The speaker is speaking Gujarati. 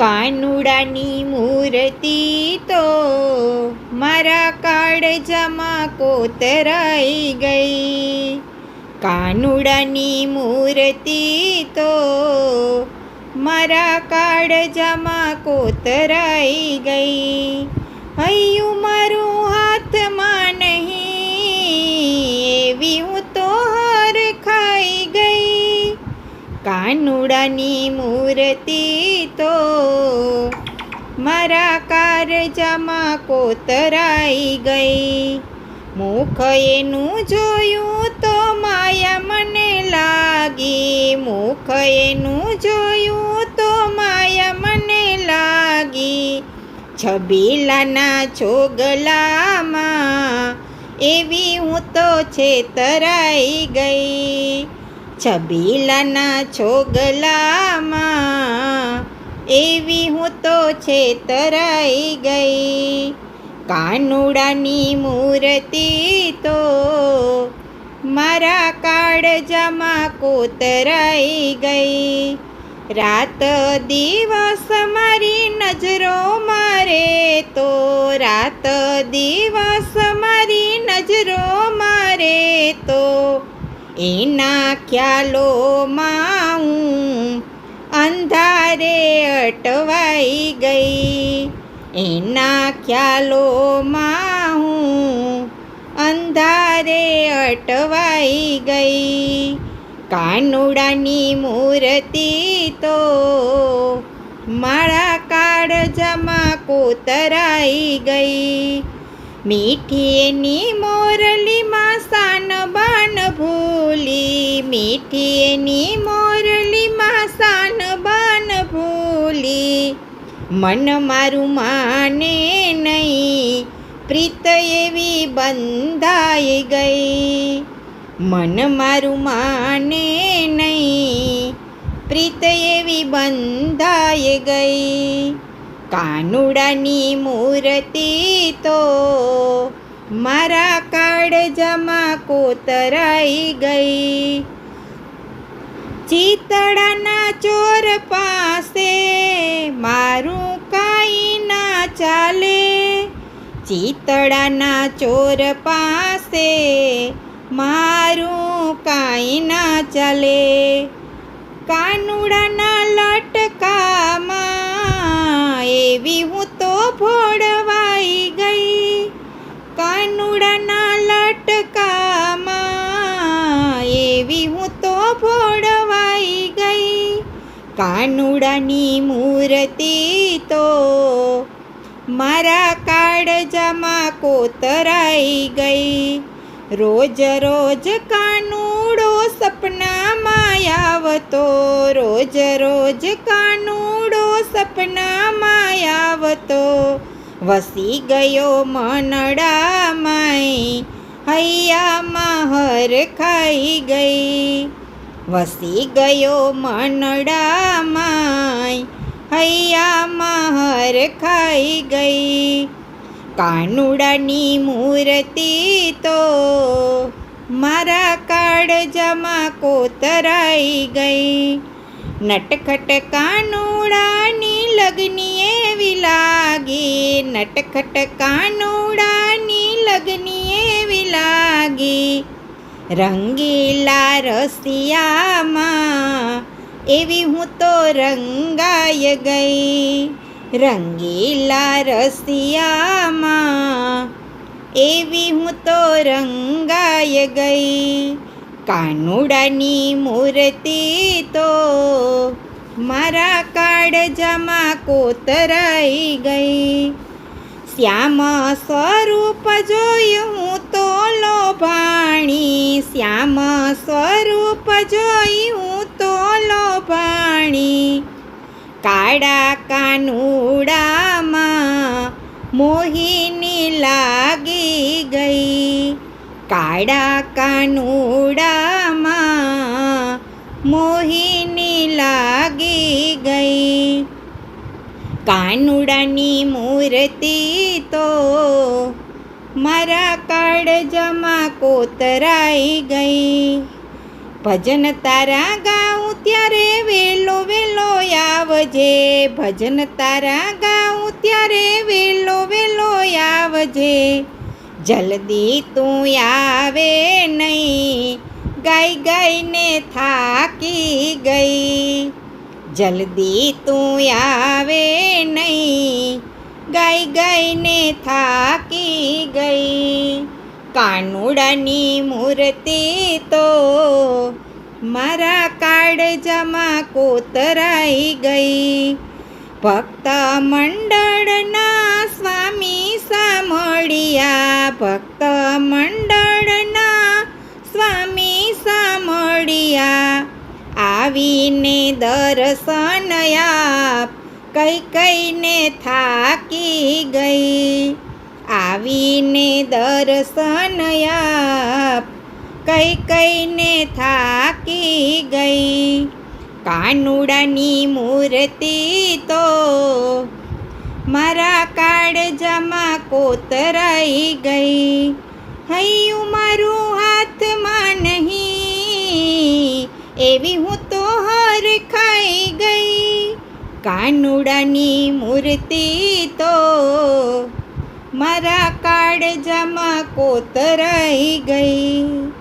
કાનુડાની મૂર્તિ તો મારા કાળજામાં કોતરાઈ ગઈ. કાનુડાની મૂર્તિ તો મારા કાળજામાં કોતરાઈ ગઈ. હૈયું મારું હાથમાં નહીં એવી હું તો હાર ખાઈ ગઈ. કાનુડાની મૂર્તિ તો મારા કાળજામાં કોતરાઈ ગઈ. મુખ એનું જોયું તો માયા મને લાગી. મુખ એનું જોયું તો માયા મને લાગી. છબીલાના ચોગલામાં એવી હું તો છેતરાઈ ગઈ. છબીલાના ચોગલામાં એવી હું તો છેતરાઈ ગઈ. કાનુડાની મૂર્તિ તો મારા કાળજામાં કોતરાઈ ગઈ. રાત દિવસ મારી નજરો મારે તો રાત દિવસ મારી નજરો મારે તો એના ખ્યાલોમાં હું અંધારે અટવાઈ ગઈ. એના ખ્યાલોમાં હું અંધારે અટવાઈ ગઈ. કાનુડાની મૂર્તિ તો મારા કાળજામાં કોતરાઈ ગઈ. મીઠી એની મોરલીમાં સાનબાન ભૂલી. મીઠી એની મોરલીમાં સાનબાન ભૂલી. મન મારું માને નહીં પ્રીત એવી બંધાઈ ગઈ. મન મારું માને નહીં પ્રીત એવી બંધાઈ ગઈ. કાનુડાની મૂર્તિ તો મારા કાળજામાં કોતરાઈ ગઈ. ચિતડાના ચોર પાસે મારું કાંઈ ના ચાલે. ચિતડાના ચોર પાસે મારું કાંઈ ના ચાલે. કાનુડાના લટકામાં એવી હું તો ભોળવાઈ ગઈ. કાનુડાના લટકામાં એવી હું તો ભોળવાઈ ગઈ. કાનુડાની મૂર્તિ તો મારા કાળજામાં કોતરાઈ ગઈ. રોજ રોજ કાનુડો સપનામાં આવતો. રોજ રોજ કાનુડો સપનામાં આવતો. વસી ગયો મનડામાંય હૈયામાં હર ખાઈ ગઈ. વસી ગયો મનડામાંય હૈયામાં હર ખાઈ ગઈ. કાનુડાની મૂર્તિ તો મારા કાળજામાં કોતરાઈ ગઈ. નટખટ કાનુડાની લગની એવી લાગી. નટખટ કાનુડાની લગની એવી લાગી. રંગીલા રસિયામાં એવી હું તો રંગાઈ ગઈ. રંગીલા રસિયામાં એવી હું તો રંગાઈ ગઈ. કાનુડાની મૂર્તિ તો મારા કાળજામાં કોતરાઈ ગઈ. શ્યામ સ્વરૂપ જોયું હું તો લોભાણી. શ્યામ સ્વરૂપ જોયું હું તો લોભાણી. કાળા કાનુડામાં મોહિની લાગી ગઈ. કાળા કાનુડામાં મોહિની લાગી ગઈ. કાનુડાની મૂર્તિ તો મારા કાળજામાં કોતરાઈ ગઈ. ભજન તારા ગાઉં ત્યારે વેલો વેલો આવજે, ભજન તારા ગાઉં ત્યારે વેલો વેલો આવજે. જલ્દી તું આવે નહીં, ગાઈ ગાઈને થાકી ગઈ. જલ્દી તું આવે નહીં, ગાઈ ગાઈને થાકી ગઈ. કાનુડાની મૂર્તિ તો મારા કાળજામાં કોતરાઈ ગઈ. ભક્ત મંડળના સ્વામી સામળિયા, ભક્ત મંડળના સ્વામી સામળિયા, આવીને દર્શન આપ, કઈ કઈને થાકી ગઈ. આવીને દર્શન આપ, કઈ કઈને થાકી ગઈ. કાનુડાની મૂર્તિ તો મારા કાળજામાં કોતરાઈ ગઈ. હૈયું મારું હાથમાં નહીં, એવી હું તો હરખાઈ ગઈ. કાનુડાની મૂર્તિ તો મારા કાળજામાં કોતરાઈ ગઈ.